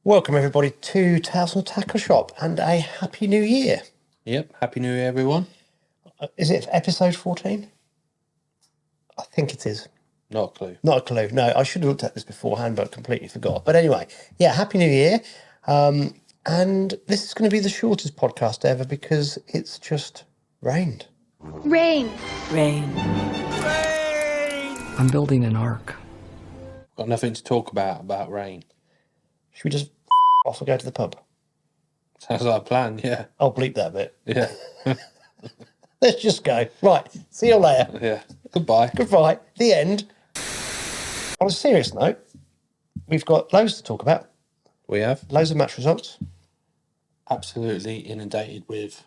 Welcome everybody to Towson Tackle Shop and a Happy New Year. Yep, Happy New Year, everyone. Is it episode 14? I think it is. Not a clue. Not a clue. No, I should have looked at this beforehand, but completely forgot. But anyway, yeah, Happy New Year. And this is going to be the shortest podcast ever because it's just rained. Rain. Rain. I'm building an ark. Got nothing to talk about rain. Should we just off and go to the pub? Sounds like a plan, yeah. I'll bleep that bit. Yeah, Let's just go. Right, see you later. yeah. Goodbye. Goodbye. The end. On a serious note, we've got loads to talk about. We have Loads of match results. absolutely inundated with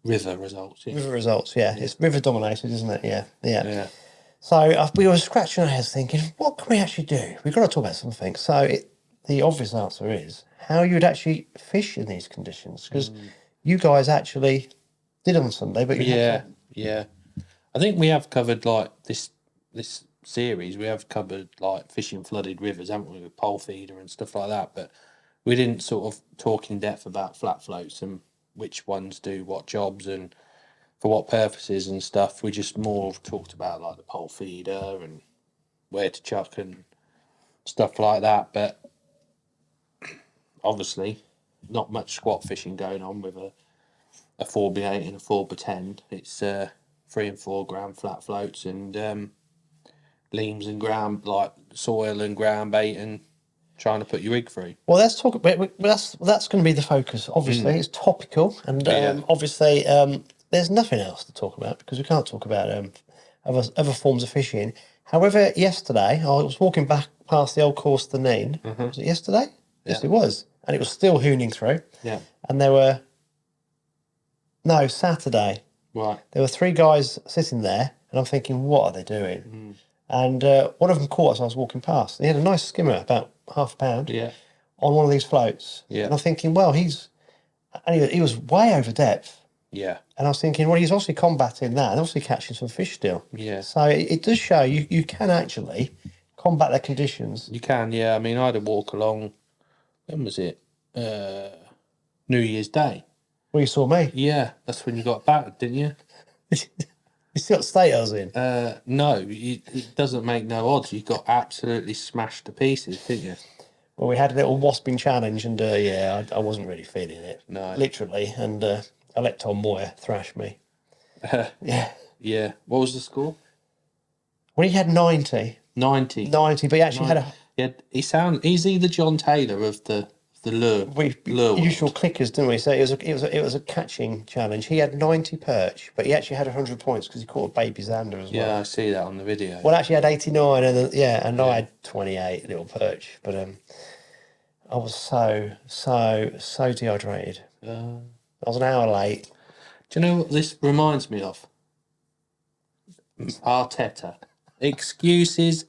river results. Yeah. River results, yeah. It's river dominated, isn't it? Yeah. Yeah. So we were scratching our heads thinking, what can we actually do? We've got to talk about something. So the obvious answer is how you would actually fish in these conditions. Because you guys actually did on Sunday, but you had Yeah. I think we have covered like this series. We have covered like fishing flooded rivers, haven't we, with pole feeder and stuff like that. But we didn't sort of talk in depth about flat floats and which ones do what jobs and for what purposes and stuff. We just more talked about like the pole feeder and where to chuck and stuff like that. But obviously, not much squat fishing going on with a 4x8 and a 4x10. It's 3 and 4 gram flat floats and leams and ground, like soil and ground bait, and trying to put your rig through. Well, let's talk about that's going to be the focus. Obviously, it's topical, and obviously, there's nothing else to talk about because we can't talk about other forms of fishing. However, yesterday I was walking back past the old course, the Nene. Was it yesterday? Yes, it was, and it was still hooning through. Yeah. And Saturday. Right. There were 3 guys sitting there, and I'm thinking, what are they doing? And one of them caught us. I was walking past. He had a nice skimmer, about half a pound. Yeah. On one of these floats. Yeah. And I'm thinking, well, he was way over depth. Yeah. And I was thinking, well, he's obviously combating that and obviously catching some fish still. Yeah. So it does show you can actually combat the conditions. You can, yeah. I mean, I had a walk along, when was it? New Year's Day. Well, you saw me. Yeah, that's when you got battered, didn't you? You still got the state I was in. No, it doesn't make no odds. You got absolutely smashed to pieces, didn't you? Well, we had a little wasping challenge and, I wasn't really feeling it. No. Literally. And I let Tom Moyer thrash me. Yeah. Yeah. What was the score? Well, he had 90. 90. 90, but he actually had a... Yeah, he's the John Taylor of the lure. We usual clickers, didn't we? So it was a catching challenge. He had 90 perch, but he actually had 100 points because he caught a baby zander as well. Yeah, I see that on the video. Well, actually had 89, and I had 28 little perch. But I was so dehydrated. I was an hour late. Do you know what this reminds me of? Arteta. Excuses.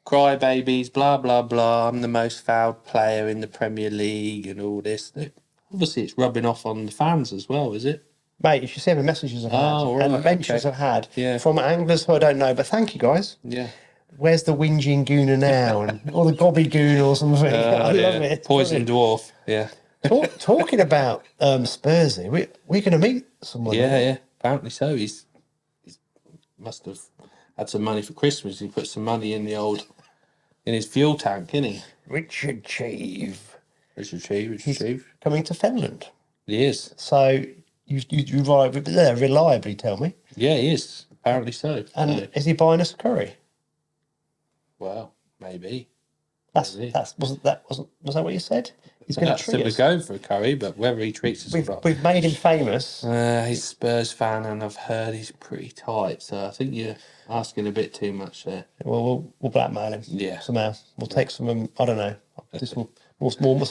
Crybabies, blah, blah, blah. I'm the most fouled player in the Premier League and all this. Obviously, it's rubbing off on the fans as well, is it? Mate, you should see how many messages I've had and mentions I've had from anglers who I don't know. But thank you, guys. Yeah. Where's the whinging gooner now? Or the gobby goon or something. I love it. Poison dwarf. Yeah. Talking about Spursy, we're going to meet someone. Yeah. Apparently so. He's must have had some money for Christmas. He put some money in his fuel tank, didn't he? Richard Cheeve. Richard Cheeve. Coming to Finland. He is. So you reliably tell me. Yeah, he is. Apparently so. And is he buying us a curry? Well, maybe. Was that what you said? He's going to treat us. We're going for a curry, but whether he treats us we've made him famous. He's a Spurs fan, and I've heard he's pretty tight. So I think you're asking a bit too much there. Well, we'll blackmail him. Yeah. Somehow we'll take some. I don't know. Some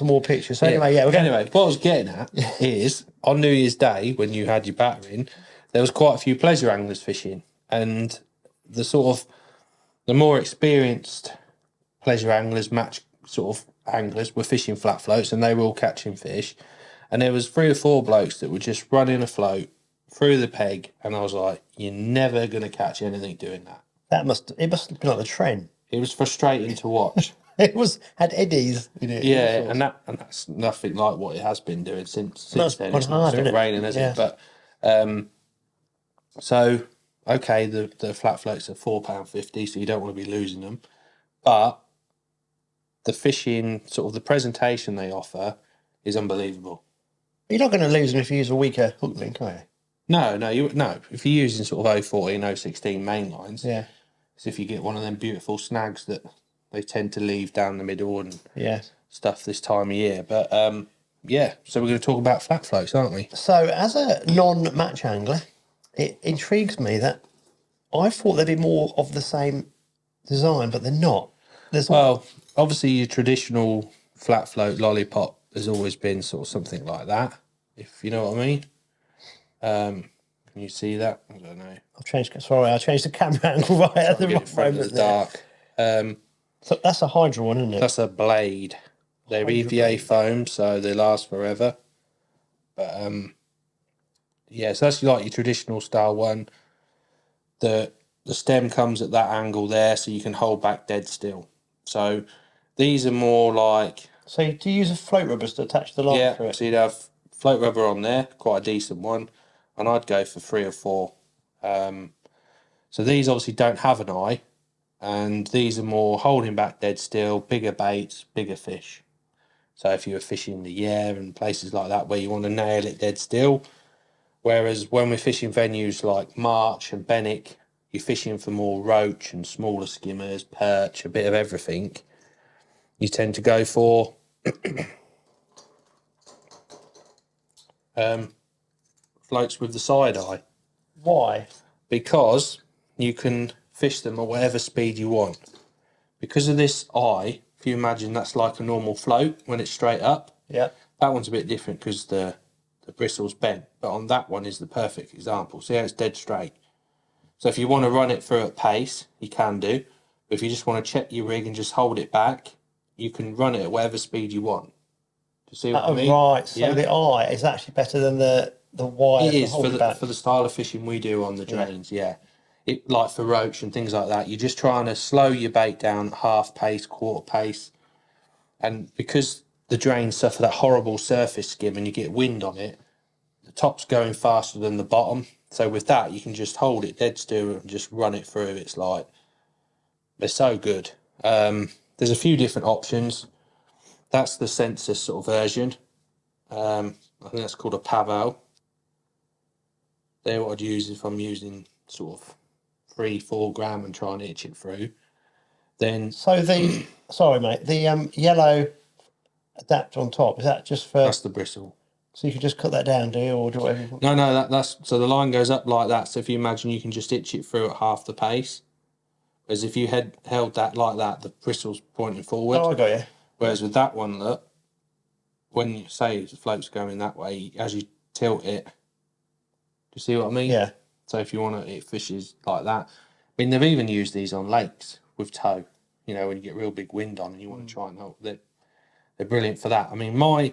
more pictures. So anyway, what I was getting at is on New Year's Day when you had your battering, there was quite a few pleasure anglers fishing, and the more experienced pleasure anglers, match sort of anglers, were fishing flat floats, and they were all catching fish. And there was 3 or 4 blokes that were just running a float through the peg, and I was like, "You're never going to catch anything doing that." It must have been like the trend. It was frustrating to watch. It had eddies in it. Yeah, and that's nothing like what it has been doing since That's then. gone It's not hard, stopped isn't it? raining, has Yeah. it? But so okay, the flat floats are £4.50, so you don't want to be losing them. But the fishing, sort of the presentation they offer, is unbelievable. You're not going to lose them if you use a weaker hook link, are you? No. If you're using sort of 014, 016 main lines, Yeah. it's if you get one of them beautiful snags that they tend to leave down the middle and Yeah. stuff this time of year. But yeah, so we're going to talk about flat floats, aren't we? So, as a non-match angler, it intrigues me that I thought there'd be more of the same design, but they're not. Well, obviously your traditional flat float lollipop has always been sort of something like that, if you know what I mean. Can you see that? I don't know. I changed the camera angle right at the Get right it front of moment the there. dark. So that's a Hydra one, isn't it? That's a blade. They're EVA foam, so they last forever. But yeah, so that's like your traditional style one. The stem comes at that angle there, so you can hold back dead still. So these are more like So do you use a float rubbers to attach the line through it? so you'd have float rubber on there, quite a decent one, and I'd go for 3 or 4. So these obviously don't have an eye, and these are more holding back dead still, bigger baits, bigger fish. So if you were fishing the Yare and places like that where you want to nail it dead still, whereas when we're fishing venues like March and Benwick, you're fishing for more roach and smaller skimmers, perch, a bit of everything. You tend to go for floats with the side eye, Why? because you can fish them at whatever speed you want. Because of this eye, if you imagine that's like a normal float when it's straight up, Yeah. that one's a bit different because the bristle's bent, but on that one is the perfect example. See how it's dead straight. So if you want to run it through at pace, you can do. But if you just want to check your rig and just hold it back, you can run it at whatever speed you want. Do you see what I mean? Right. So the eye is actually better than the wire. It is to hold it back. for the style of fishing we do on the drains. Yeah, it like for roach and things like that. You're just trying to slow your bait down at half pace, quarter pace, and because the drains suffer that horrible surface skim and you get wind on it, the top's going faster than the bottom. So with that, you can just hold it dead still and just run it through. It's like they're so good. There's a few different options. That's the Sensus sort of version. I think that's called a Pavo. They're what I'd use if I'm using sort of 3-4 gram and trying to itch it through. Then So sorry, mate. The yellow adapter on top, is that just for? that's the bristle. So you can just cut that down, do you, or do whatever? No, that's so the line goes up like that. So if you imagine, you can just itch it through at half the pace. Whereas if you had held that like that, the bristle's pointing forward. Oh, I got you. Whereas with that one, look, when you say the float's going that way, as you tilt it, do you see what I mean? Yeah. So if you want to, it fishes like that. I mean, they've even used these on lakes with tow. You know, when you get real big wind on and you want to try and hold, they're brilliant for that. I mean, my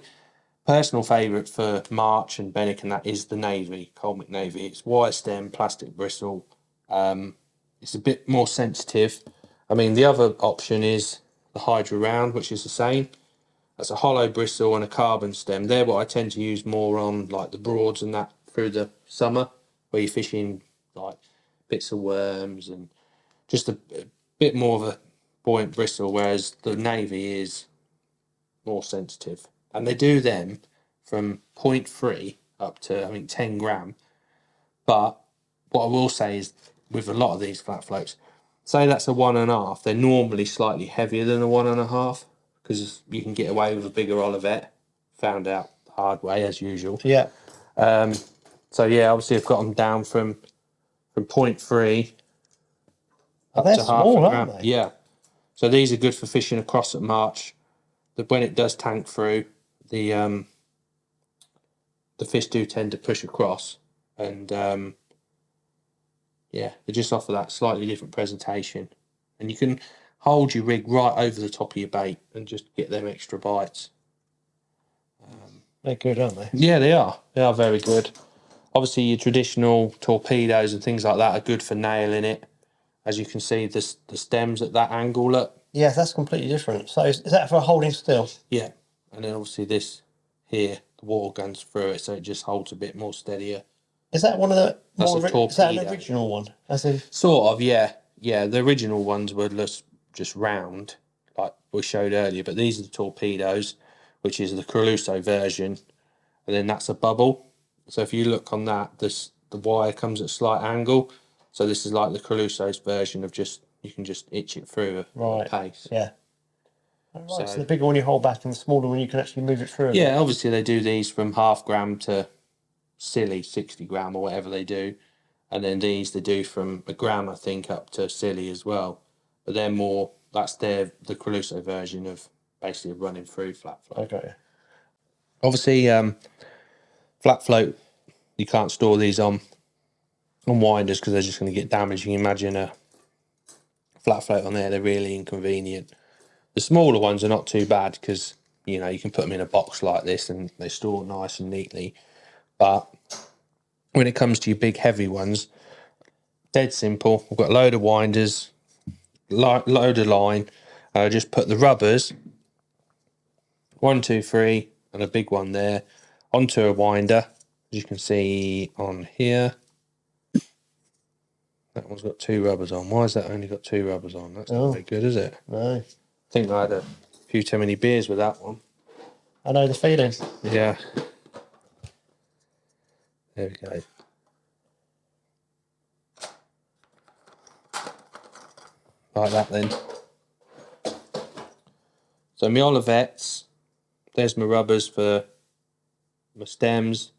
personal favourite for March and Benwick and that is the Navy, Colmick Navy. It's wire stem, plastic bristle. It's a bit more sensitive. I mean, the other option is the Hydra Round, which is the same. That's a hollow bristle and a carbon stem. They're what I tend to use more on like the Broads and that through the summer, where you're fishing like bits of worms and just a bit more of a buoyant bristle, whereas the Navy is more sensitive. And they do them from 0.3 up to, I think, 10 gram. But what I will say is with a lot of these flat floats, say that's a 1.5, they're normally slightly heavier than a 1.5 because you can get away with a bigger Olivet. Found out the hard way, as usual. Yeah. So, yeah, obviously I've got them down from 0.3 up They're to small, half a aren't gram. they? Yeah. So these are good for fishing across at March. When it does tank through, the fish do tend to push across, and yeah, they just offer that slightly different presentation, and you can hold your rig right over the top of your bait and just get them extra bites. They're good, aren't they? Yeah, they are. They are very good. Obviously, your traditional torpedoes and things like that are good for nailing it. As you can see, the stems at that angle, look. Yeah, that's completely different. So is that for holding still? Yeah. And then obviously this here, the water guns through it, so it just holds a bit more steadier. Is that one of the That's more? a Is that an torpedo. original one? As in, Sort of, yeah. Yeah, the original ones were just round, like we showed earlier, but these are the torpedoes, which is the Crusoe version, and then that's a bubble. So if you look on that, the wire comes at a slight angle. So this is like the Crusoe's version of just, you can just itch it through a right? pace. Yeah. Oh, right. So So the bigger one you hold back, and the smaller one you can actually move it through. yeah, obviously they do these from 0.5 gram to silly 60 gram or whatever they do. And then these they do from 1 gram, I think, up to silly as well. But they're more, that's the Crusoe version of basically running through flat float. Okay. Obviously, flat float, you can't store these on winders because they're just going to get damaged. You can imagine a flat float on there, they're really inconvenient. The smaller ones are not too bad because, you know, you can put them in a box like this and they store nice and neatly. But when it comes to your big heavy ones, dead simple. We've got a load of winders, load of line. Just put the rubbers, 1, 2, 3, and a big one there, onto a winder. As you can see on here, that one's got 2 rubbers on. Why has that only got 2 rubbers on? That's not very good, is it? No. I think I had a few too many beers with that one. I know the feeling. Yeah. There we go. Like that then. So my Olivettes, there's my rubbers for my stems,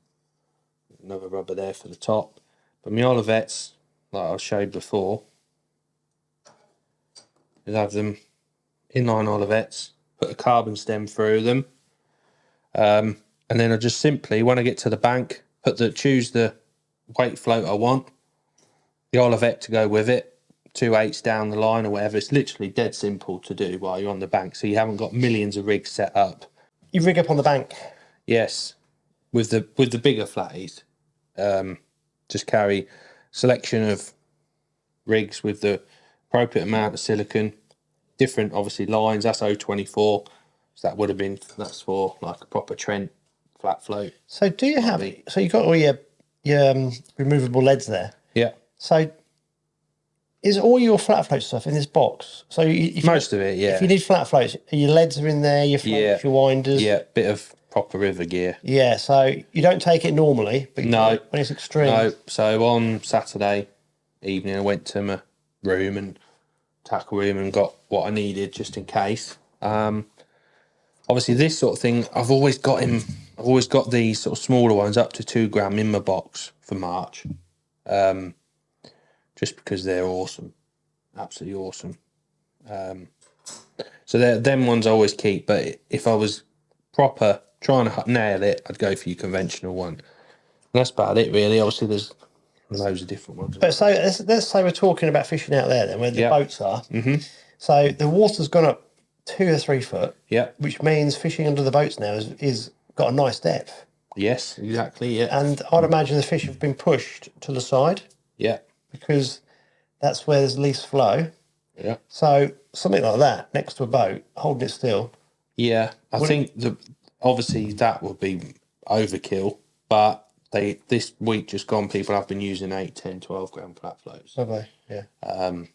another rubber there for the top. But my Olivettes, like I showed before, is have them inline Olivettes, put a carbon stem through them, and then I just simply, when I get to the bank, choose the weight float I want, the Olivette to go with it, 2/8 down the line or whatever. It's literally dead simple to do while you're on the bank, so you haven't got millions of rigs set up. You rig up on the bank. Yes, with the bigger flatties, just carry selection of rigs with the appropriate amount of silicon, different obviously lines. That's 024, so that's for like a proper Trent flat float. So do you have? So you got all your removable leads there. Yeah, So is all your flat float stuff in this box? So most of it, yeah. If you need flat floats, your leads are in there. Your floats, your winders. Yeah, bit of proper river gear. Yeah, so you don't take it normally, but No, when it's extreme. No, so on Saturday evening, I went to my room and tackle room and got what I needed just in case. Obviously, this sort of thing, I've always got these sort of smaller ones up to 2 gram in my box for March, just because they're awesome, absolutely awesome. So them ones I always keep. But if I was proper trying to nail it, I'd go for your conventional one. And that's about it, really. Obviously, there's loads of different ones. But so let's say we're talking about fishing out there then, where the boats are. Mm-hmm. So the water's gone up 2 or 3 foot. Yeah. Which means fishing under the boats now is got a nice depth. Yes, exactly. Yeah. And I'd imagine the fish have been pushed to the side. Yeah. Because that's where there's least flow. Yeah. So something like that next to a boat, holding it still. Yeah, I think obviously that would be overkill, but this week just gone, people have been using 8, 10, 12 gram flat floats. Have they? Yeah. You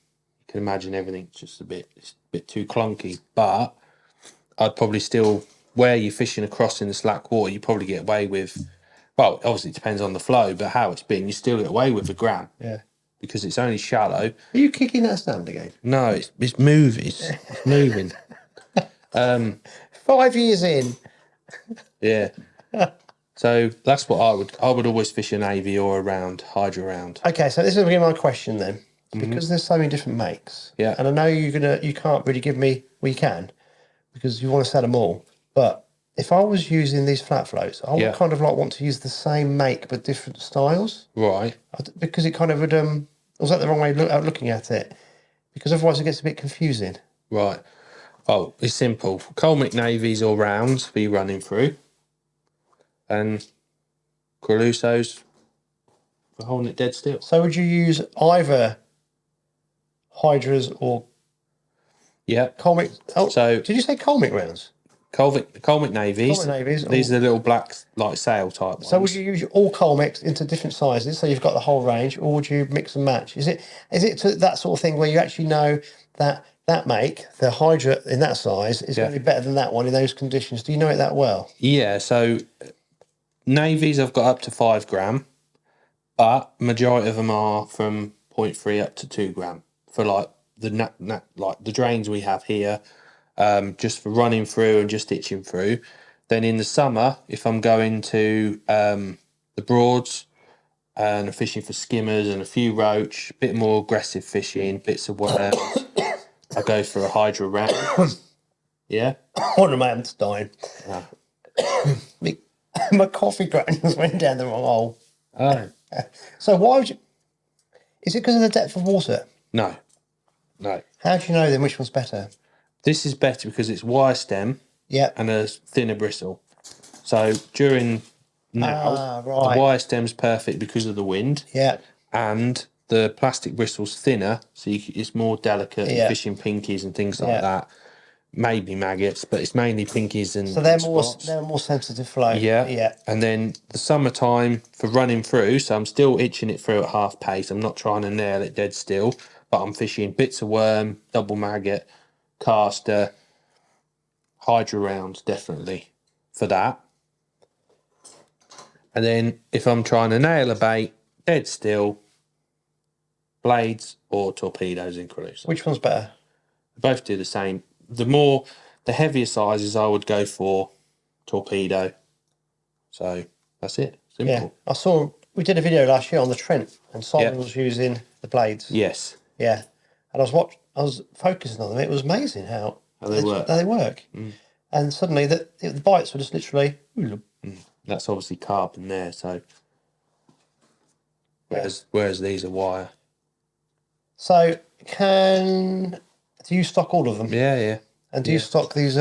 can imagine everything's just it's a bit too clunky, but I'd probably still, where you're fishing across in the slack water, you probably get away with, well, obviously it depends on the flow, but how it's been, you still get away with 1 gram. Yeah. Because it's only shallow. Are you kicking that stand again? No, it's moving. It's moving. 5 years in. Yeah. So that's what I would always fish a navy or a hydro round. Okay, so this is going to be my question then, because there's so many different makes. Yeah. And I know you can't really give me. Well, you can, because you want to sell them all. But if I was using these flat floats, I would kind of like want to use the same make but different styles. Right. Because it kind of would. Was that the wrong way of looking at it? Because otherwise it gets a bit confusing. Right. Oh, it's simple. Colmic navies or rounds for you running through. And Crusoe's for holding it dead still. So would you use either Hydras or Yeah. Colmic? Oh, So did you say Colmic rounds? Colmic navies. Colmic navies. These are the little black like sail type ones. So would you use all Colmics into different sizes, so you've got the whole range, or would you mix and match? Is it to that sort of thing where you actually know that make, the Hydra in that size, is going to be better than that one in those conditions? Do you know it that well? Yeah, so navies I've got up to 5 gram, but majority of them are from 0.3 up to 2 gram for like like the drains we have here, just for running through and just itching through. Then in the summer, if I'm going to the Broads and fishing for skimmers and a few roach, a bit more aggressive fishing, bits of worms, I go for a Hydra round. Yeah. One of my hands dying. Yeah. My coffee granules went down the wrong hole. Oh. So why would you? Is it because of the depth of water? No. How do you know then which one's better? This is better because it's wire stem Yeah. and a thinner bristle. So during now, right. the wire stem's perfect because of the wind, Yeah. and the plastic bristle's thinner, so it's more delicate in fishing pinkies and things like that. Maybe maggots, but it's mainly pinkies and So they're spots. more sensitive flow. Yeah. Yeah. And then the summertime for running through, so I'm still itching it through at half pace. I'm not trying to nail it dead still, but I'm fishing bits of worm, double maggot, caster, Hydra rounds, definitely for that. And then if I'm trying to nail a bait, dead still, blades or torpedoes in Crusoe. Which one's better? They both do the same. The heavier sizes I would go for torpedo. So that's it. Simple. Yeah. I saw we did a video last year on the Trent, and Simon was using the blades. Yes. Yeah. And I was focusing on them. It was amazing how they work. How they work. And suddenly the bites were just literally. That's obviously carbon there. So whereas these are wire. So do you stock all of them? Yeah. And do you stock these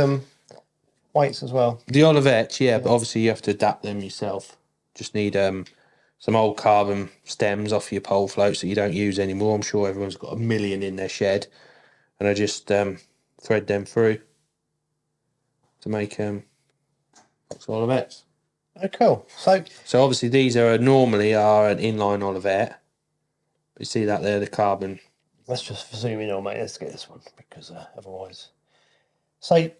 weights as well? The Olivettes, but obviously you have to adapt them yourself. Just need some old carbon stems off your pole floats that you don't use anymore. I'm sure everyone's got a million in their shed, and I just thread them through to make Olivettes. Oh, cool. So obviously these normally are an inline Olivette. You see that there, the carbon. Let's just zoom in on, mate. Let's get this one because otherwise. So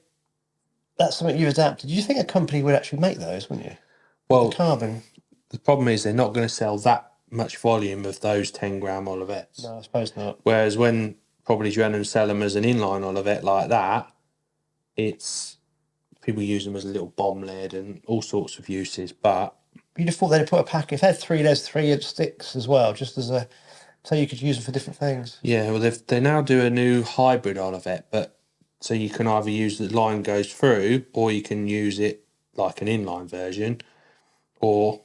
that's something you've adapted. Do you think a company would actually make those, wouldn't you? Well, Carbon. the problem is they're not going to sell that much volume of those 10 gram Olivettes. No, I suppose not. Whereas when probably Drennan sell them as an inline Olivette like that, it's people use them as a little bomb lead and all sorts of uses. But you'd have thought they'd put a pack. If they had there's 3-inch sticks as well, just as so you could use them for different things. Yeah, well they now do a new hybrid Olivette, but so you can either use the line goes through, or you can use it like an inline version, or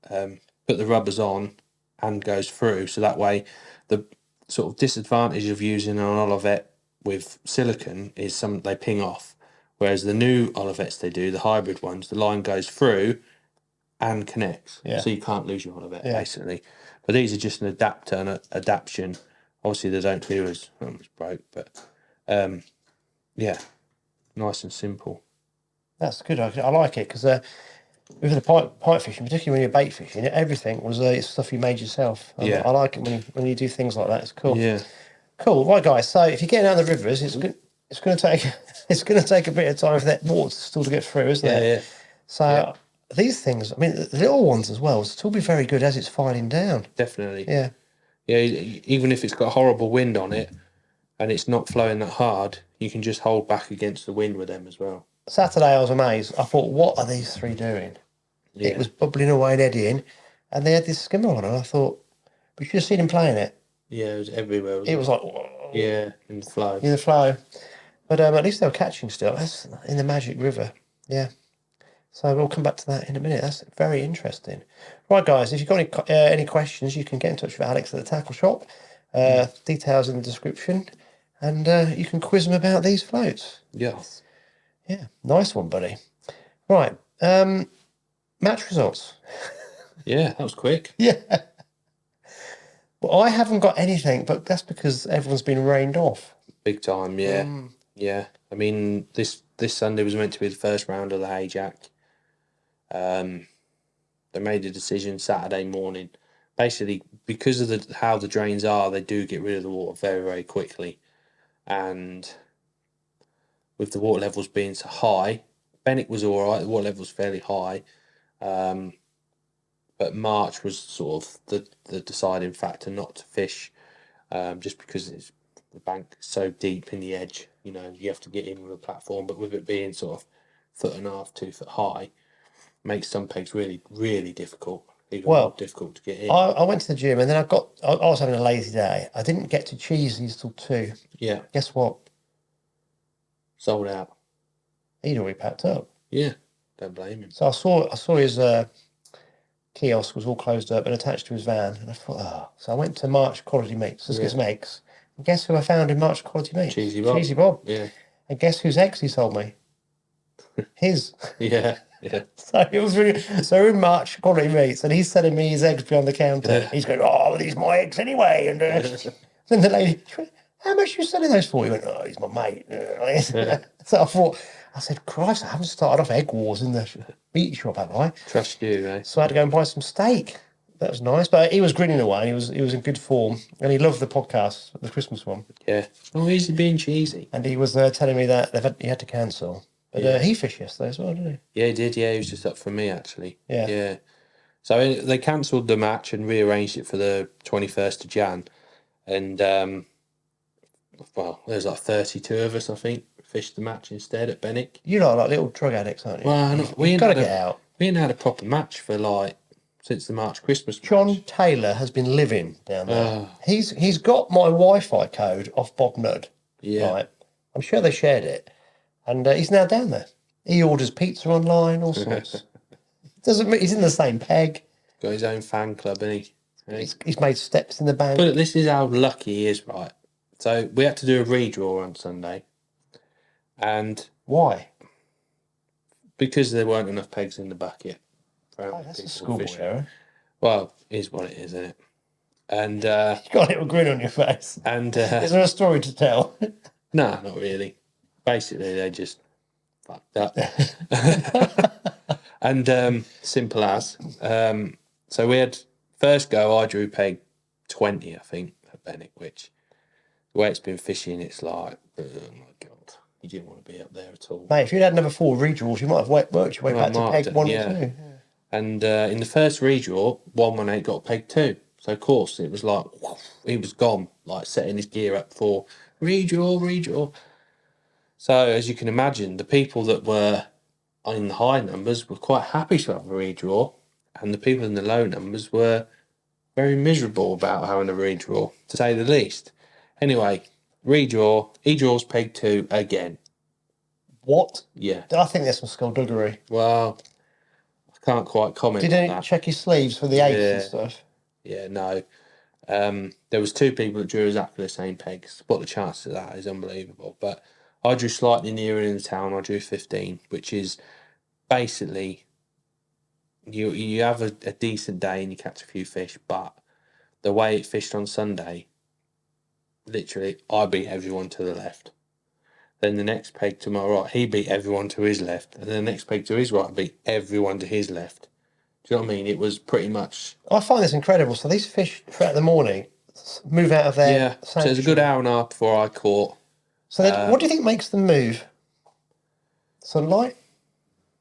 put the rubbers on and goes through. So that way, the sort of disadvantage of using an Olivette with silicone is they ping off. Whereas the new Olivettes they do, the hybrid ones, the line goes through and connects. Yeah. So you can't lose your Olivette, basically. But these are just an adapter and an adaptation. Obviously, they don't do as broke, but nice and simple. That's good. I like it because with the pipe fishing, particularly when you're bait fishing, everything was stuff you made yourself. I like it when you do things like that. It's cool. Yeah. Cool. Right, guys. So if you're getting out of the rivers, it's going to take a bit of time for that water still to get through, isn't it? Yeah. So these things, I mean, the little ones as well, will still be very good as it's filing down. Definitely. Yeah. Yeah, even if it's got horrible wind on it and it's not flowing that hard, you can just hold back against the wind with them as well. Saturday I was amazed. I thought, what are these three doing? Yeah. It was bubbling away and eddying, and they had this skimmer on, and I thought, we should have seen him playing it. Yeah, it was everywhere. It was like, whoa. Yeah, in the flow. In the flow. But at least they were catching still. That's in the Magic River. Yeah. So we'll come back to that in a minute. That's very interesting. Right, guys, if you've got any questions, you can get in touch with Alex at the Tackle Shop. Details in the description. And you can quiz them about these floats. Yes. Yeah, nice one, buddy. Right, match results. Yeah, that was quick. Yeah. Well, I haven't got anything, but that's because everyone's been rained off. Big time, yeah. Yeah. I mean, this Sunday was meant to be the first round of the Hayjack. They made a decision Saturday morning. Basically, because of how the drains are, they do get rid of the water very, very quickly. And with the water levels being so high, Benwick was all right. The water level was fairly high. But March was sort of the deciding factor not to fish, just because the bank is so deep in the edge. You have to get in with a platform, but with it being sort of 1.5 2 foot high, makes some pegs really, really difficult. Even more difficult to get in. I went to the gym and then I was having a lazy day. I didn't get to Cheesy's till 2. Yeah. Guess what? Sold out. He'd already packed up. Yeah. Don't blame him. So I saw his kiosk was all closed up and attached to his van, and I thought, oh. So I went to March Quality Meats. Let's get some eggs. And guess who I found in March Quality Meats? Cheesy Bob. Cheesy Bob. Yeah. And guess whose eggs he sold me? His. Yeah. Yeah. So it was really. So we're in March Quality Meats, and he's selling me his eggs behind the counter. Yeah. He's going, "Oh, these are my eggs anyway." And then the lady, "How much are you selling those for?" He went, "Oh, he's my mate." So I said, "Christ, I haven't started off egg wars in the meat shop, have I?" Trust you, eh? So I had to go and buy some steak. That was nice, but he was grinning away. And he was in good form, and he loved the podcast, the Christmas one. Yeah. Oh, he's being cheesy. And he was telling me that he had to cancel. But he fished yesterday as well, didn't he? Yeah, he did. Yeah, he was just up for me, actually. Yeah. Yeah. So they cancelled the match and rearranged it for the 21st of Jan. And, there's like 32 of us, I think, fished the match instead at Benwick. You lot are like little drug addicts, aren't you? Well, You've got to get out. We ain't had a proper match for since the March Christmas match. John Taylor has been living down there. He's got my Wi-Fi code off Bob Nudd. Yeah. Right. I'm sure they shared it. And he's now down there. He orders pizza online, all sorts. He's in the same peg. Got his own fan club, hasn't he? He's made steps in the bank. But this is how lucky he is, right? So we had to do a redraw on Sunday. And why? Because there weren't enough pegs in the bucket. That's a schoolboy error. Well, it is what it is, isn't it? And you got a little grin on your face. And is there a story to tell? No, not really. Basically, they just fucked up. And simple as. So we had first go. I drew peg 20, I think, at Benwick, which the way it's been fishing, it's like, oh my god, you didn't want to be up there at all. Mate, if you'd had another 4 redraws, you might have worked your way back to peg 1 or 2. Yeah. And in the first redraw, 118 got peg 2. So of course it was like he was gone, like setting his gear up for redraw. So as you can imagine, the people that were in the high numbers were quite happy to have a redraw, and the people in the low numbers were very miserable about having a redraw, to say the least. Anyway, redraw, he draws peg 2 again. What? Yeah. I think there's some skullduggery. Well, I can't quite comment on that. Did he check his sleeves for the 8s and stuff? Yeah, no. There was 2 people that drew exactly the same pegs. What the chances of that is unbelievable. But I drew slightly nearer in the town. I drew 15, which is basically you have a decent day and you catch a few fish, but the way it fished on Sunday, literally, I beat everyone to the left. Then the next peg to my right, he beat everyone to his left. And then the next peg to his right, beat everyone to his left. Do you know what I mean? It was pretty much... I find this incredible. So these fish throughout the morning move out of their... Yeah, so it's a good hour and a half before I caught. So what do you think makes them move? Sunlight?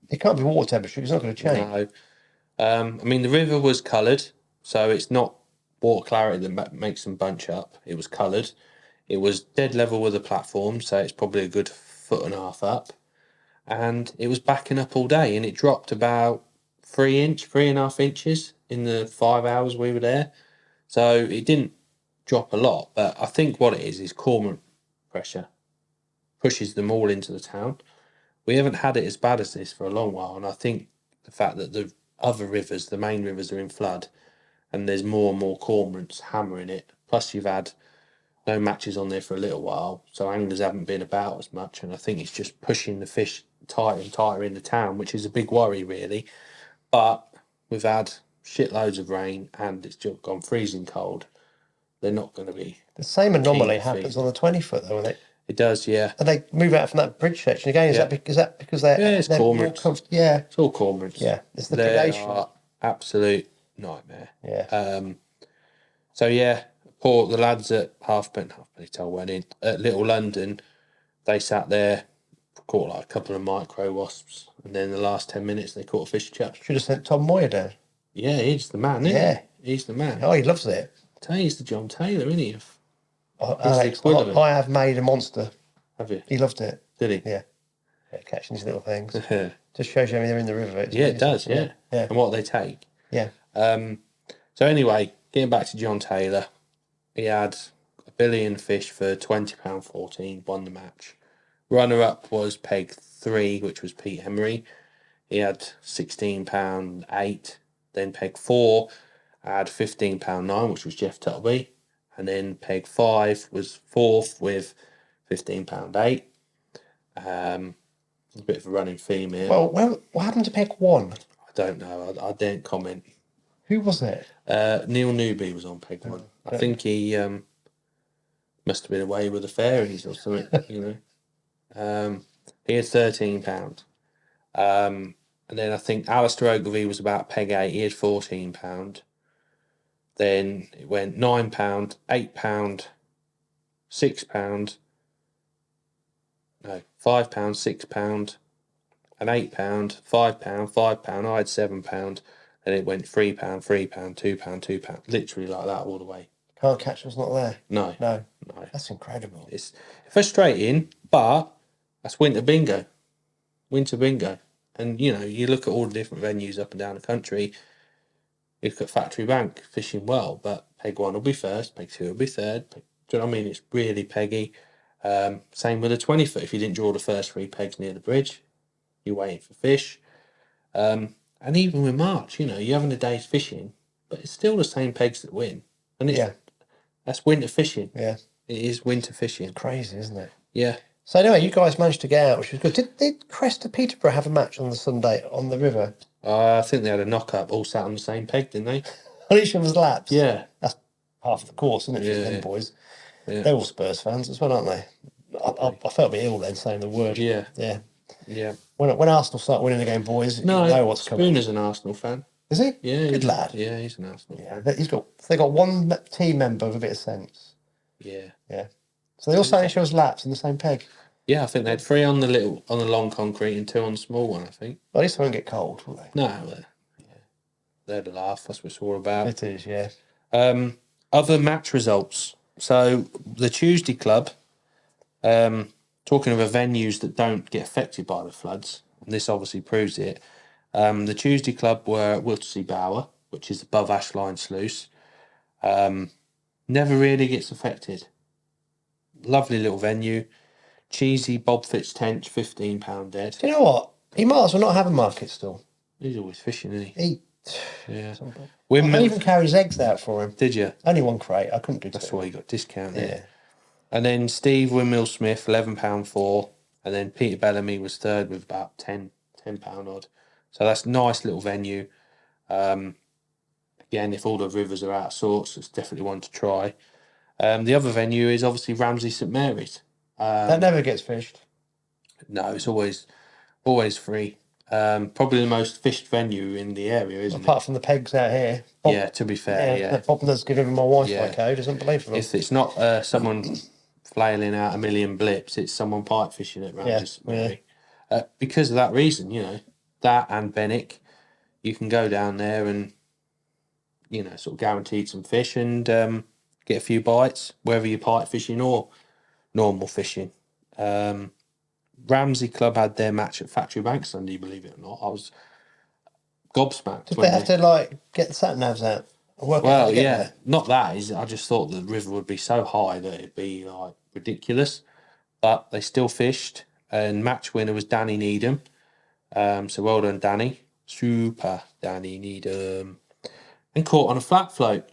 It can't be water temperature. It's not going to change. No. I mean, the river was coloured, so it's not water clarity that makes them bunch up. It was coloured. It was dead level with the platform, so it's probably a good 1.5 up. And it was backing up all day, and it dropped about 3.5 inches in the 5 hours we were there. So it didn't drop a lot, but I think what it is cormorant pressure pushes them all into the town. We haven't had it as bad as this for a long while, and I think the fact that the other rivers, the main rivers, are in flood, and there's more and more cormorants hammering it. Plus, you've had no matches on there for a little while, so anglers haven't been about as much, and I think it's just pushing the fish tighter and tighter in the town, which is a big worry, really. But we've had shitloads of rain, and it's just gone freezing cold. they're not going to be. The same anomaly feed. happens on the 20-foot though, when It does, yeah. and they move out from that bridge section again. Is Yeah. that because they're it's they're more cormorants. comfortable? Yeah, It's all cormorants. yeah. It's the They predation. are absolute nightmare. Yeah. So yeah, the lads at Halfpenny Toll went in at Little London. They sat there, caught like a couple of micro wasps, and then the last 10 minutes they caught a fish chuck. Should have sent Tom Moyer down. Yeah, he's the man, isn't Yeah. he? He's the man. Oh, he loves it. He's the John Taylor, isn't he? Alex, equivalent. I have made a monster. Have you? He loved it. Did he? Yeah. Yeah, catching these little things. Yeah, Just shows you how they're in the river. It's it does, amazing. yeah. Yeah. And what they take. Yeah. So anyway, getting back to John Taylor, he had a billion fish for £20.14, won the match. Runner up was Peg 3, which was Pete Emery. He had £16.8. Then Peg 4 had £15.9, which was Jeff Tuttleby. And then Peg 5 was fourth with £15.8. A bit of a running theme here. Well, what happened to Peg 1? I don't know. I didn't comment. Who was it? Neil Newby was on Peg 1. I think he must have been away with the fairies or something, you know. He had £13. And then I think Alistair Ogilvie was about Peg 8. He had £14. Then it went £9, £8, £6. No, £5, £6, and £8, £5, £5. I had £7. Then it went £3, £3, £2, £2. Literally like that all the way. Can't catch what's not there. No. No. That's incredible. It's frustrating, but that's winter bingo. Winter bingo. And, you know, you look at all the different venues up and down the country, you look at Factory Bank fishing well, but Peg 1 will be first, Peg 2 will be third. Do you know what I mean? It's really peggy. Same with a 20-foot. If you didn't draw the first 3 pegs near the bridge, you're waiting for fish. And even with March, you know, you're having a day's fishing, but it's still the same pegs that win. And that's winter fishing. Yeah. It is winter fishing. Crazy, isn't it? Yeah. So anyway, you guys managed to get out, which was good. Did Crest of Peterborough have a match on the Sunday on the river? I think they had a knock-up, all sat on the same peg, didn't they? On each other's laps? Yeah. That's half of the course, isn't it, for them boys? Yeah. They're all Spurs fans as well, aren't they? I felt a bit ill then saying the word. Yeah. Yeah. Yeah. When Arsenal start winning again, boys, you No, know what's coming. Spooner's an Arsenal fan. Is he? Yeah. Good lad. Yeah, he's an Arsenal fan. Yeah, they got one team member with a bit of sense. Yeah. Yeah. So they all sat on each other's laps in the same peg. Yeah, I think they had 3 on the long concrete and 2 on the small one, I think. Well, at least they won't get cold, will they? No, they had a laugh. That's what it's all about. It is, yeah. Other match results. So the Tuesday Club, talking of venues that don't get affected by the floods, and this obviously proves it. The Tuesday Club were at Wiltshire Bower, which is above Ashline Sluice. Never really gets affected. Lovely little venue. Cheesy Bob Fitztench, £15 dead. Do you know what? He might as well not have a market stall. He's always fishing, isn't he? Yeah. I I even carry his eggs out for him. Did you? Only one crate. I couldn't do That's two. why he got discounted. Yeah. And then Steve Windmill Smith, £11.4. And then Peter Bellamy was third with about £10 odd. So that's a nice little venue. Again, if all the rivers are out of sorts, it's definitely one to try. The other venue is obviously Ramsey St Mary's. That never gets fished. No, it's always free. Probably the most fished venue in the area, isn't Apart from the pegs out here. it? Yeah, to be fair, yeah. Bob does give him my Wi-Fi Yeah. code. It's unbelievable. If it's not someone flailing out a million blips, it's someone pipe fishing at Ramsey St Mary. Because of that reason, you know, that and Benwick, you can go down there and, you know, sort of guaranteed some fish and get a few bites, whether you're pipe fishing or normal fishing. Ramsey Club had their match at Factory Bank Sunday, believe it or not. I was gobsmacked. Did they have to get the sat navs out and work out how Well, to get yeah, there? not that. I just thought the river would be so high that it'd be like ridiculous. But they still fished, and match winner was Danny Needham. So well done, Danny. Super Danny Needham. And caught on a flat float.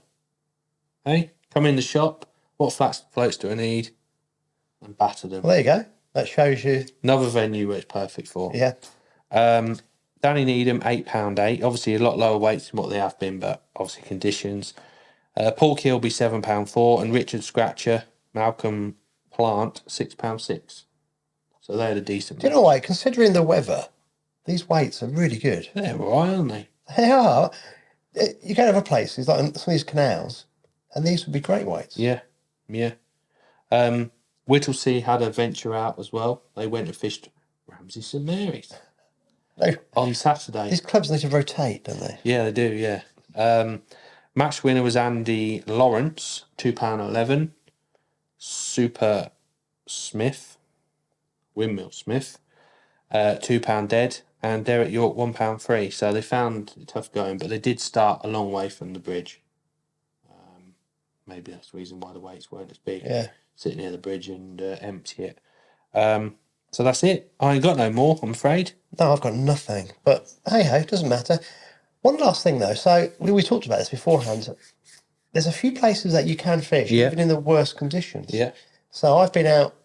Hey, come in the shop. What flat floats do I need? And batter them. Well, there you go. That shows you. Another venue where it's perfect for. Yeah. Danny Needham, £8.8. Obviously, a lot lower weights than what they have been, but obviously conditions. Paul Kilby £7.4 and Richard Scratcher, Malcolm Plant £6.6. So they had a decent. Do you know what? Considering the weather, these weights are really good. They're all right, aren't they? They are. You go to other places like some of these canals, and these would be great weights. Yeah. Whittlesea had a venture out as well. They went and fished Ramsey St Mary's No, on Saturday. these clubs need to rotate, don't they? Yeah, they do. Yeah. Match winner was Andy Lawrence, £2.11. Super Smith, Windmill Smith, £2 dead, and Derek York £1.3. So they found it tough going, but they did start a long way from the bridge. Maybe that's the reason why the weights weren't as big. Yeah. Sit near the bridge and empty it. So that's it. I ain't got no more, I'm afraid. No, I've got nothing. But hey ho, it doesn't matter. One last thing though. So we talked about this beforehand. There's a few places that you can fish, Yeah. even in the worst conditions. Yeah. So I've been out.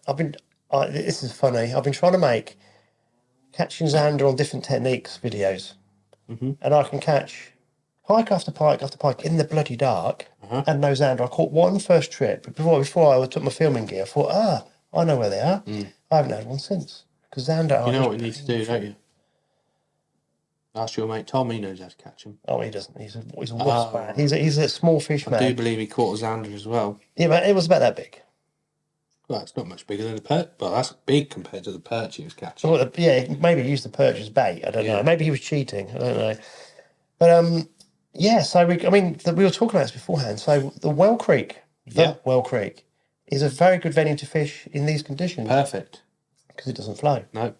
This is funny. I've been trying to make catching zander on different techniques videos, and I can catch pike after pike after pike in the bloody dark, and no zander. I caught one first trip, but before I took my filming gear, I thought, I know where they are. I haven't had one since because zander. You know what you need to do, don't you? Ask your mate Tom, he knows how to catch them. Oh, he doesn't. He's a wasp man. He's a small fish man. I do believe he caught a zander as well. Yeah, but it was about that big. Well, it's not much bigger than the perch, but that's big compared to the perch he was catching. Well, yeah, maybe he used the perch as bait. I don't know. Maybe he was cheating. I don't know. But yeah. So we were talking about this beforehand. So the Well Creek, Well Creek, is a very good venue to fish in these conditions Perfect. because it doesn't flow. No,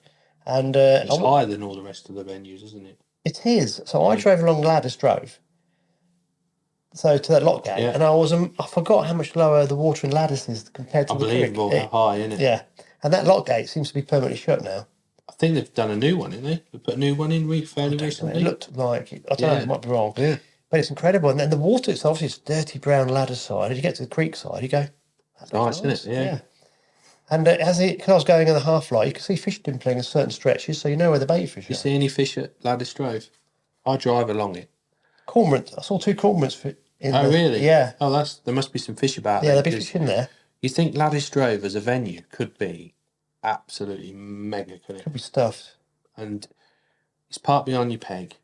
And it's higher than all the rest of the venues, isn't it? it is. So I drove along Gladys Drove. So to that lock gate, and I forgot how much lower the water in Ladys is compared to the creek. Unbelievable how high, isn't it? Yeah, and that lock gate seems to be permanently shut now. I think they've done a new one, haven't they? They put a new one in fairly recently. It looked like, I don't know, it might be wrong. Yeah. But it's incredible. And then the water itself is dirty brown ladder side. And you get to the creek side, you go, that's Nice, isn't it? Yeah. And because I was going in the half light, you can see fish dimpling in certain stretches, so you know where the bait fish You are. see any fish at Ladys Drove? I drive along it. Cormorant, I saw 2 cormorants Really? Yeah. Oh, there must be some fish about Yeah, there. there'll be fish in there. You think Ladys Drove as a venue could be absolutely mega, couldn't it? Could be stuffed. And it's part beyond your peg.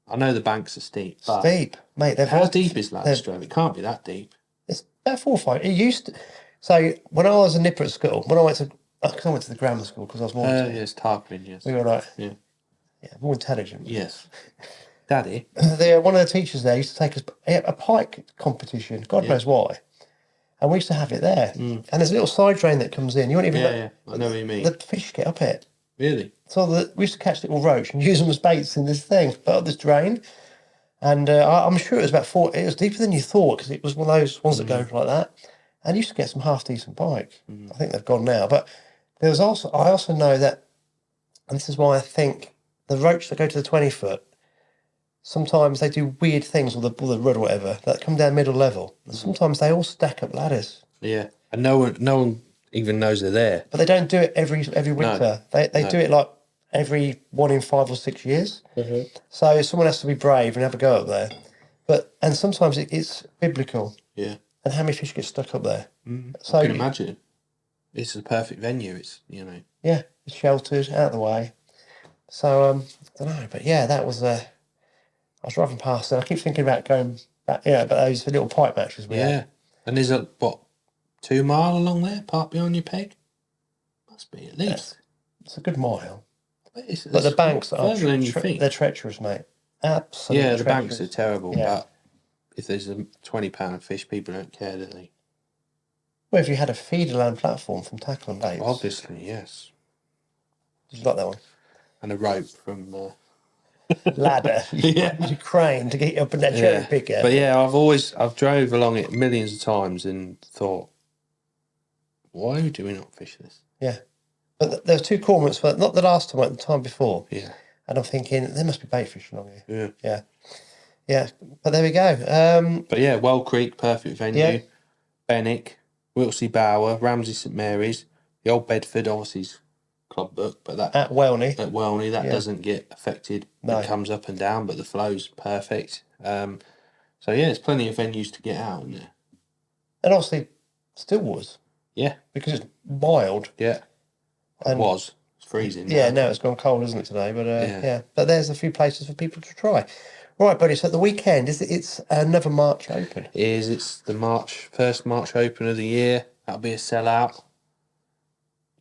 I know the banks are steep, but Steep. Mate, how deep is Ladys Drove? It can't be that deep. It's about 4 or 5. It used to. So when I was a nipper at school, when I went to the grammar school because I was more. Yes, Tarquin, yes. We were like, Yeah. more intelligent. Yes. Daddy. One of the teachers there used to take us a pike competition. God knows why. And we used to have it there. And there's a little side drain that comes in. You won't even know. Yeah, I know what you mean. The fish get up it. Really? So we used to catch little roach and use them as baits in this thing, but up this drain. And I'm sure it was about 4. It was deeper than you thought because it was one of those ones that go like that. And you used to get some half decent pike. I think they've gone now. But I also know that, and this is why I think the roach that go to the 20 foot, sometimes they do weird things with the rod or whatever that come down middle level. And sometimes they all stack up ladders. Yeah. And no one even knows they're there. But they don't do it every winter. They do it like every 1 in 5 or 6 years. So someone has to be brave and have a go up there. And sometimes it's biblical. Yeah. And how many fish get stuck up there? I can imagine. It's the perfect venue. It's, Yeah, it's sheltered, out of the way. So, I don't know. But yeah, that was I was driving past and I keep thinking about going back, about those little pipe matches we had. And there's 2 mile along there, part behind your peg? Must be at least. It's a good mile. But the banks are further than you think. they're treacherous, mate. Absolutely. Yeah, the treacherous. banks are terrible, Yeah. but if there's a 20 pound of fish, people don't care, do they? Well, if you had a feeder land platform from tackle and baits. Obviously, yes. Did you like that one? And a rope from... Ladder. You crane to get you up in that cherry picker. But yeah, I've drove along it millions of times and thought, why do we not fish this? Yeah. But there were 2 cormorants, but not the last time, the time before. Yeah. And I'm thinking, there must be bait fish along here. Yeah. Yeah. Yeah. But there we go. But yeah, Well Creek, perfect venue. Yeah. Benwick, Whittlesea Bower, Ramsey St Mary's, the old Bedford, obviously club book, but that At Welney. that doesn't get affected. No. It comes up and down, but the flow's perfect. So yeah, there's plenty of venues to get out in there. And obviously, Stillwaters, Yeah, because it's wild. yeah. It And was. It's freezing. yeah, now. now it's gone cold, isn't it, today? But Yeah. yeah. But there's a few places for people to try. Right, buddy. So the weekend it's another March Open. It's the first March Open of the year. That'll be a sellout.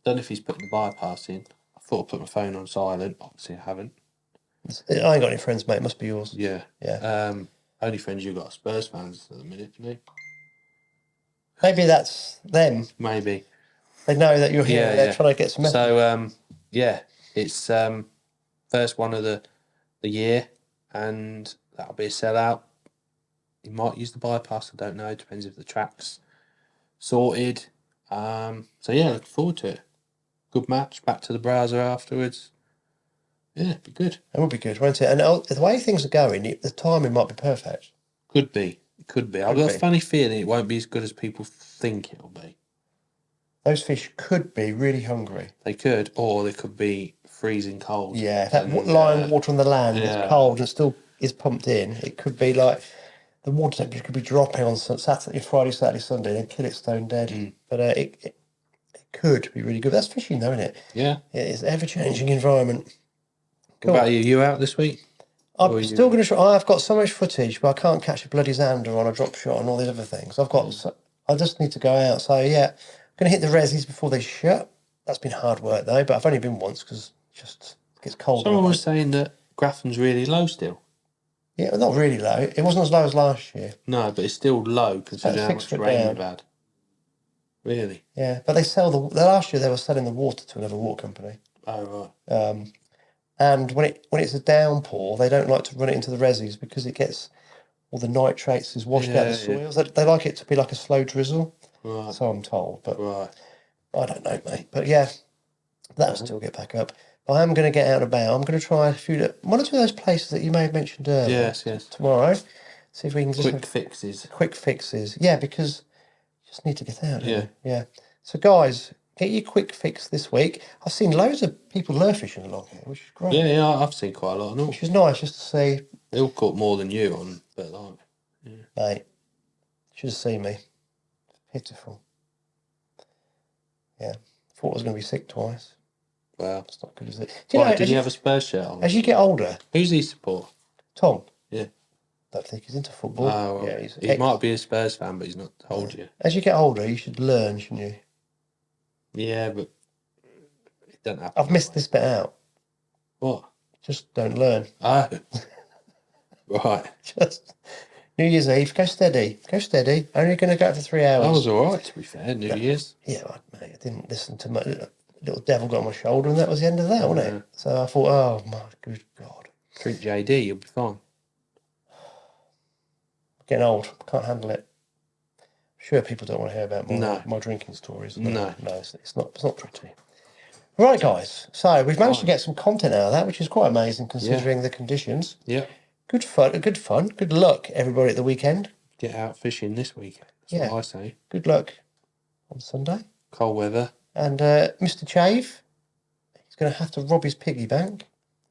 Don't know if he's putting the bypass in. I thought I put my phone on silent. Obviously, I haven't. I ain't got any friends, mate. It must be yours. Yeah. Yeah. Only friends you got are Spurs fans at the minute, isn't he? Maybe that's them. Maybe. They know that you're here. Yeah, They're yeah. trying to get some. So yeah, it's first one of the year, and that'll be a sellout. You might use the bypass. I don't know. Depends if the track's sorted. So yeah, looking forward to it. Good match. Back to the browser afterwards. Yeah, be good. It would be good, won't it? And the way things are going, the timing might be perfect. Could be. It could be. I've got a funny feeling it won't be as good as people think it'll be. Those fish could be really hungry. They could, or they could be freezing cold. Yeah, if that lying water on the land is cold and still is pumped in, it could be like the water temperature could be dropping on Saturday, Friday, Saturday, Sunday, and kill it stone dead. But it could be really good. That's fishing, though, isn't it? Yeah. It's an ever-changing environment. Cool. What about you? You out this week? I'm still going to try. I've got so much footage, but I can't catch a bloody zander on a drop shot and all these other things. I just need to go out. So yeah, I'm going to hit the resis before they shut. That's been hard work though, but I've only been once because it just gets cold. Someone was saying that Grafton's really low still. Yeah, not really low. It wasn't as low as last year. No, but it's still low considering how much rain we've had. Really? Yeah, but they sell the last year they were selling the water to another water company. Oh right. And when it's a downpour, they don't like to run it into the resis because it gets all the nitrates is washed out of the soils. They like it to be like a slow drizzle. Right. So I'm told, but right. I don't know, mate. But yeah, that'll still get back up. But I am going to get out and about. I'm going to try one or two of those places that you may have mentioned earlier. Yes. Tomorrow, see if we can just quick fixes. Quick fixes, yeah, because you just need to get out. Yeah, yeah. So guys, get your quick fix this week. I've seen loads of people lure fishing along here, which is great. Yeah, I've seen quite a lot. Which is nice just to see. They all caught more than you on, but like, mate, should have seen me. Pitiful. Yeah, thought I was going to be sick twice. Wow, it's not good, is it? Did you have a Spurs shirt on? As you get older, who's he support? Tom. Yeah. Don't think he's into football. Oh, well, yeah, he might be a Spurs fan, but he's not told you. As you get older, you should learn, shouldn't you? Yeah, but it doesn't happen. I've missed this bit out. What? Just don't learn. Oh. Right. Just New Year's Eve, go steady. Only going to go for 3 hours. That was all right, to be fair, New Year's. Yeah, mate, I didn't listen to my little devil got on my shoulder, and that was the end of that, wasn't it? So I thought, oh, my good God. Drink JD, you'll be fine. Getting old, can't handle it. I'm sure people don't want to hear about my drinking stories. No, it's not pretty. Right, guys. So we've managed to get some content out of that, which is quite amazing considering the conditions. Yeah. Good fun. Good luck, everybody, at the weekend. Get out fishing this week. That's what I say. Good luck on Sunday. Cold weather. And Mr. Chave, he's going to have to rob his piggy bank.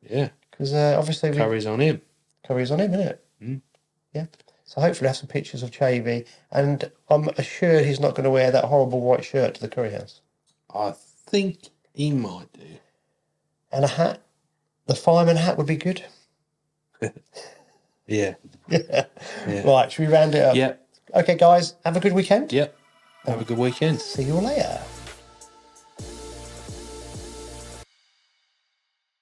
Yeah. Because obviously... Curry's on him. Curry's on him, isn't it? Mm. Yeah. So hopefully have some pictures of Chavey. And I'm assured he's not going to wear that horrible white shirt to the curry house. I think he might do. And a hat. The fireman hat would be good. Yeah. Yeah. Right, should we round it up? Yep. Okay, guys, have a good weekend. Yep. Have a good weekend. See you all later.